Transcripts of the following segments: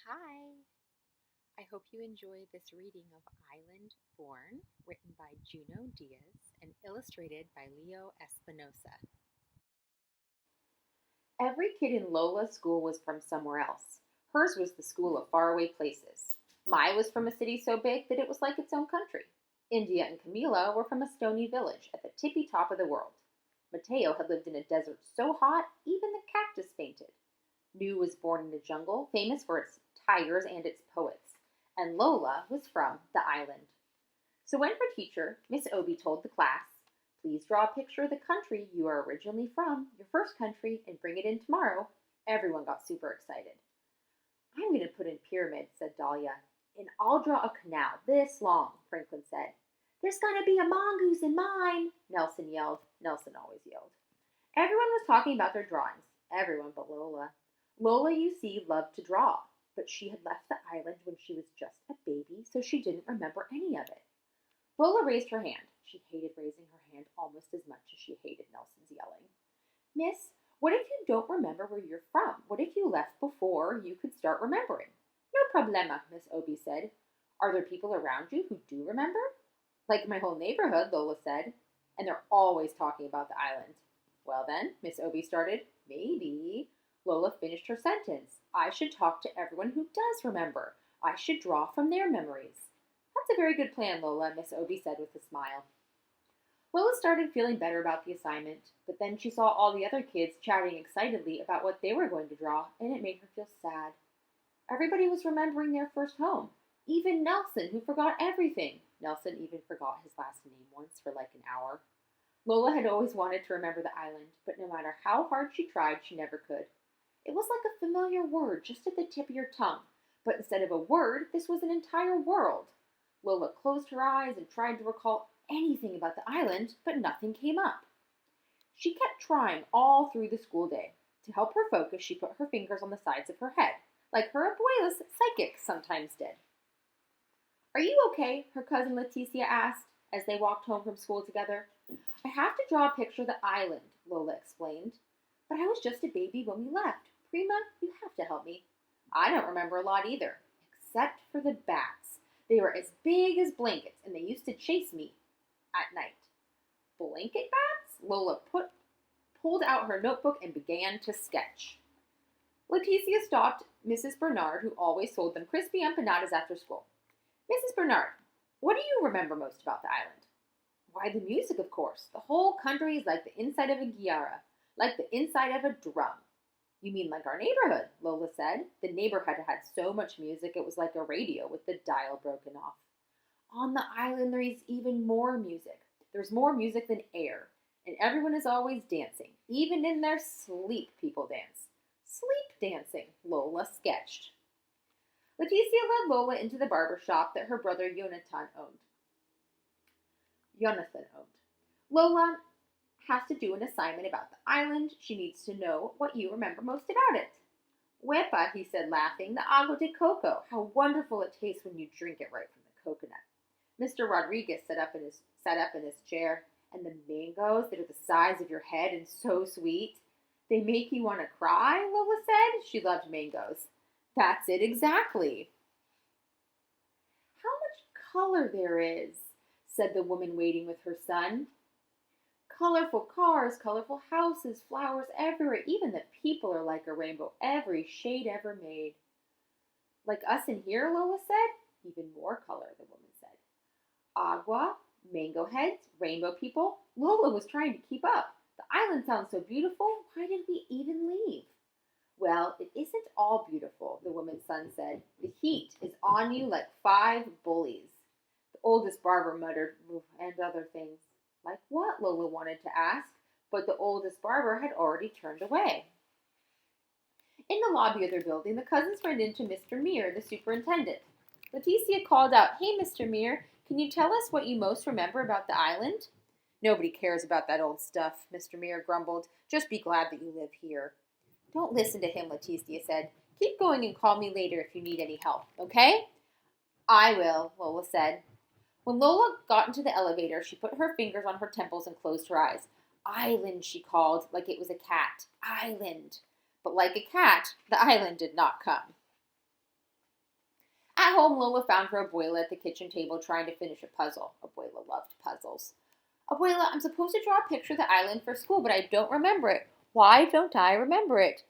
Hi! I hope you enjoy this reading of Island Born, written by Juno Diaz and illustrated by Leo Espinosa. Every kid in Lola's school was from somewhere else. Hers was the school of faraway places. Mai was from a city so big that it was like its own country. India and Camila were from a stony village at the tippy top of the world. Mateo had lived in a desert so hot, even the cactus fainted. Nu was born in a jungle famous for its tigers and its poets, and Lola was from the island. So when her teacher, Miss Obi, told the class, "Please draw a picture of the country you are originally from, your first country, and bring it in tomorrow," everyone got super excited. "I'm going to put in pyramids," said Dahlia. "And I'll draw a canal this long," Franklin said. "There's going to be a mongoose in mine," Nelson yelled. Nelson always yelled. Everyone was talking about their drawings, everyone but Lola. Lola, you see, loved to draw, but she had left the island when she was just a baby, so she didn't remember any of it. Lola raised her hand. She hated raising her hand almost as much as she hated Nelson's yelling. "Miss, what if you don't remember where you're from? What if you left before you could start remembering?" "No problema," Miss Obi said. "Are there people around you who do remember?" "Like my whole neighborhood," Lola said. "And they're always talking about the island." "Well then," Miss Obi started, "maybe—" Lola finished her sentence. "I should talk to everyone who does remember. I should draw from their memories." "That's a very good plan, Lola," Miss Obi said with a smile. Lola started feeling better about the assignment, but then she saw all the other kids chatting excitedly about what they were going to draw, and it made her feel sad. Everybody was remembering their first home. Even Nelson, who forgot everything. Nelson even forgot his last name once for like an hour. Lola had always wanted to remember the island, but no matter how hard she tried, she never could. It was like a familiar word just at the tip of your tongue, but instead of a word, this was an entire world. Lola closed her eyes and tried to recall anything about the island, but nothing came up. She kept trying all through the school day. To help her focus, she put her fingers on the sides of her head, like her abuela's psychic sometimes did. "Are you okay?" her cousin Leticia asked as they walked home from school together. "I have to draw a picture of the island," Lola explained. "But I was just a baby when we left. Prima, you have to help me." "I don't remember a lot either, except for the bats. They were as big as blankets, and they used to chase me at night." "Blanket bats?" Lola pulled out her notebook and began to sketch. Leticia stopped Mrs. Bernard, who always sold them crispy empanadas after school. "Mrs. Bernard, what do you remember most about the island?" "Why, the music, of course. The whole country is like the inside of a guitarra, like the inside of a drum." "You mean like our neighborhood," Lola said. The neighborhood had so much music it was like a radio with the dial broken off. "On the island there is even more music. There's more music than air, and everyone is always dancing. Even in their sleep people dance." "Sleep dancing," Lola sketched. Leticia led Lola into the barber shop that her brother Jonathan owned. "Lola has to do an assignment about the island. She needs to know what you remember most about it." "Wepa," he said, laughing, "the agua de coco. How wonderful it tastes when you drink it right from the coconut." Mr. Rodriguez sat up in his chair. "And the mangoes that are the size of your head and so sweet. They make you want to cry," Lola said. She loved mangoes. "That's it exactly." "How much color there is," said the woman waiting with her son. "Colorful cars, colorful houses, flowers everywhere. Even the people are like a rainbow, every shade ever made." "Like us in here," Lola said. "Even more color," the woman said. "Agua, mango heads, rainbow people." Lola was trying to keep up. "The island sounds so beautiful. Why did we even leave?" "Well, it isn't all beautiful," the woman's son said. "The heat is on you like 5 bullies." The oldest barber muttered, "And other things." "Like what?" Lola wanted to ask, but the oldest barber had already turned away. In the lobby of their building, the cousins ran into Mr. Meir, the superintendent. Leticia called out, "Hey, Mr. Meir, can you tell us what you most remember about the island?" "Nobody cares about that old stuff," Mr. Meir grumbled. "Just be glad that you live here." "Don't listen to him," Leticia said. "Keep going and call me later if you need any help, okay?" "I will," Lola said. When Lola got into the elevator, she put her fingers on her temples and closed her eyes. "Island," she called, like it was a cat. "Island." But like a cat, the island did not come. At home, Lola found her abuela at the kitchen table trying to finish a puzzle. Abuela loved puzzles. Abuela, I'm supposed to draw a picture of the island for school, but I don't remember it. Why don't I remember it?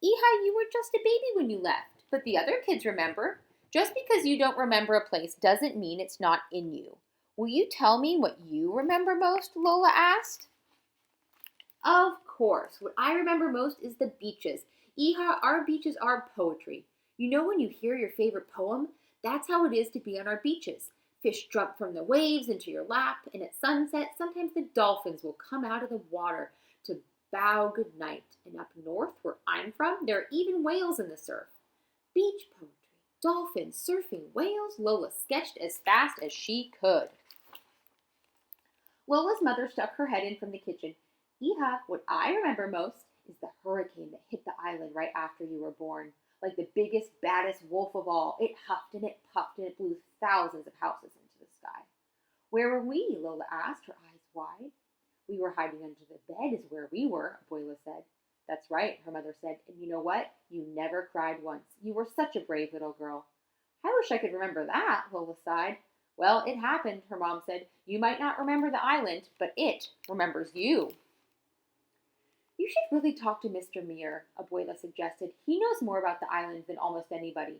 Hija, you were just a baby when you left, but the other kids remember. Just because you don't remember a place doesn't mean it's not in you. Will you tell me what you remember most? Lola asked. Of course. What I remember most is the beaches. Hija, our beaches are poetry. You know when you hear your favorite poem? That's how it is to be on our beaches. Fish jump from the waves into your lap, and at sunset, sometimes the dolphins will come out of the water to bow good night. And up north, where I'm from, there are even whales in the surf. Beach poetry, dolphins, surfing, whales, Lola sketched as fast as she could. Lola's mother stuck her head in from the kitchen. Hija, what I remember most is the hurricane that hit the island right after you were born. Like the biggest, baddest wolf of all. It huffed and it puffed and it blew thousands of houses into the sky. Where were we? Lola asked, her eyes wide. We were hiding under the bed is where we were, Abuela said. That's right, her mother said. And you know what? You never cried once. You were such a brave little girl. I wish I could remember that, Lola sighed. Well, it happened, her mom said. You might not remember the island, but it remembers you. You should really talk to Mr. Muir, Abuela suggested. He knows more about the island than almost anybody.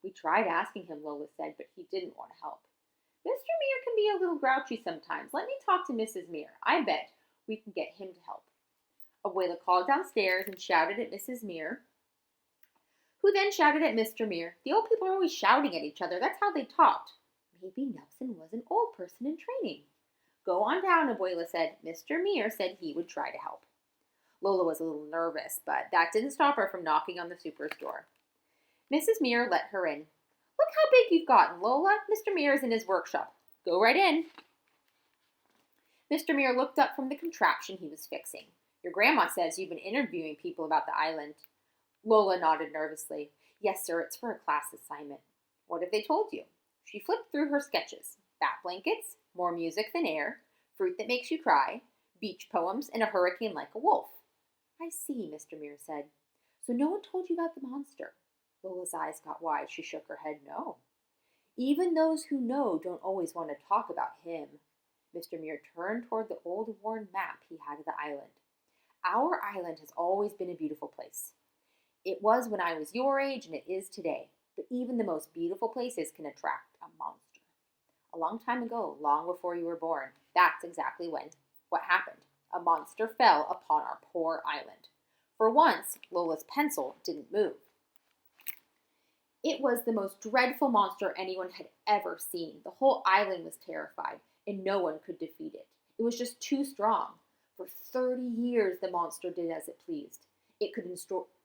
We tried asking him, Lola said, but he didn't want to help. Mr. Muir can be a little grouchy sometimes. Let me talk to Mrs. Muir. I bet we can get him to help. Abuela called downstairs and shouted at Mrs. Muir, who then shouted at Mr. Muir. The old people are always shouting at each other. That's how they talked. Maybe Nelson was an old person in training. Go on down, Abuela said. Mr. Muir said he would try to help. Lola was a little nervous, but that didn't stop her from knocking on the super's door. Mrs. Muir let her in. Look how big you've gotten, Lola. Mr. Muir is in his workshop. Go right in. Mr. Muir looked up from the contraption he was fixing. Your grandma says you've been interviewing people about the island. Lola nodded nervously. Yes, sir, it's for a class assignment. What have they told you? She flipped through her sketches. Bat blankets, more music than air, fruit that makes you cry, beach poems, and a hurricane like a wolf. I see, Mr. Muir said. So no one told you about the monster? Lola's eyes got wide. She shook her head. No. Even those who know don't always want to talk about him. Mr. Muir turned toward the old worn map he had of the island. Our island has always been a beautiful place. It was when I was your age, and it is today. But even the most beautiful places can attract a monster. A long time ago, long before you were born, that's exactly what happened. A monster fell upon our poor island. For once, Lola's pencil didn't move. It was the most dreadful monster anyone had ever seen. The whole island was terrified, and no one could defeat it. It was just too strong. For 30 years, the monster did as it pleased. It could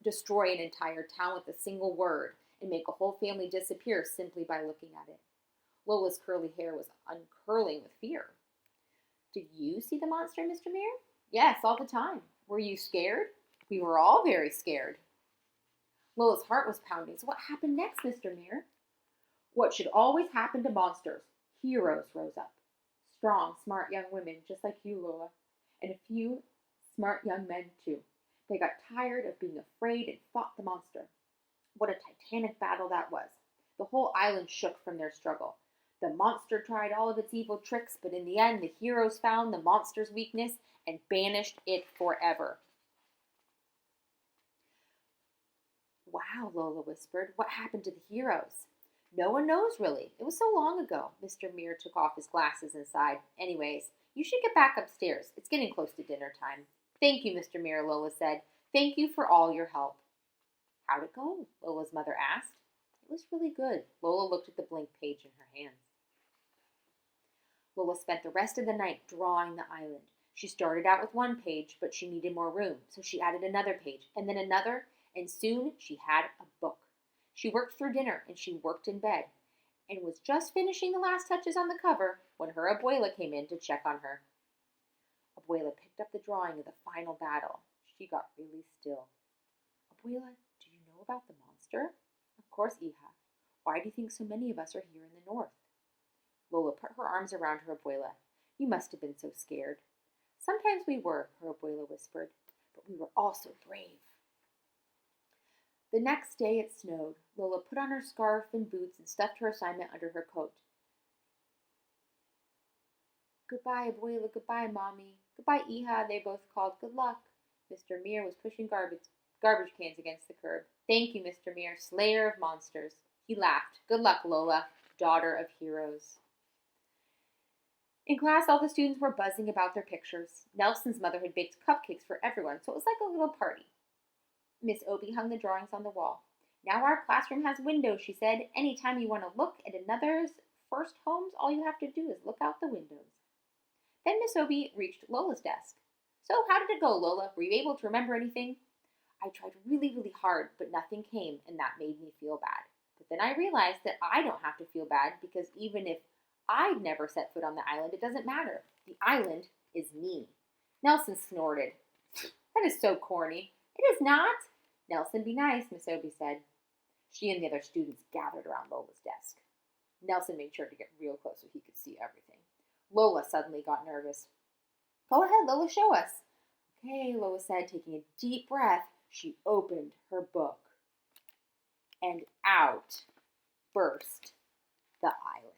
destroy an entire town with a single word and make a whole family disappear simply by looking at it. Lola's curly hair was uncurling with fear. Did you see the monster, Mr. Muir? Yes, all the time. Were you scared? We were all very scared. Lola's heart was pounding. So what happened next, Mr. Muir? What should always happen to monsters? Heroes rose up. Strong, smart young women, just like you, Lola. And a few smart young men, too. They got tired of being afraid and fought the monster. What a titanic battle that was. The whole island shook from their struggle. The monster tried all of its evil tricks, but in the end, the heroes found the monster's weakness and banished it forever. Wow, Lola whispered. What happened to the heroes? No one knows, really. It was so long ago. Mr. Muir took off his glasses and sighed. Anyways, you should get back upstairs. It's getting close to dinner time. Thank you, Mr. Muir, Lola said. Thank you for all your help. How'd it go? Lola's mother asked. It was really good. Lola looked at the blank page in her hands. Lola spent the rest of the night drawing the island. She started out with one page, but she needed more room, so she added another page, and then another, and soon she had a book. She worked through dinner, and she worked in bed, and was just finishing the last touches on the cover when her abuela came in to check on her. Abuela picked up the drawing of the final battle. She got really still. Abuela, do you know about the monster? Of course, Hija. Why do you think so many of us are here in the north? Lola put her arms around her abuela. You must have been so scared. Sometimes we were, her abuela whispered, but we were also brave. The next day it snowed. Lola put on her scarf and boots and stuffed her assignment under her coat. Goodbye, Abuela. Goodbye, Mommy. Goodbye, Iha, they both called. Good luck. Mr. Mir was pushing garbage cans against the curb. Thank you, Mr. Mir, slayer of monsters. He laughed. Good luck, Lola, daughter of heroes. In class, all the students were buzzing about their pictures. Nelson's mother had baked cupcakes for everyone, so it was like a little party. Miss Obie hung the drawings on the wall. Now our classroom has windows, she said. Anytime you want to look at another's first homes, all you have to do is look out the windows. Then Miss Obie reached Lola's desk. So, how did it go, Lola? Were you able to remember anything? I tried really, really hard, but nothing came, and that made me feel bad. But then I realized that I don't have to feel bad because even if I'd never set foot on the island, it doesn't matter. The island is me. Nelson snorted. That is so corny. It is not. Nelson, be nice, Miss Obie said. She and the other students gathered around Lola's desk. Nelson made sure to get real close so he could see everything. Lola suddenly got nervous. Go ahead, Lola, show us. Okay, Lola said, taking a deep breath. She opened her book. And out burst the island.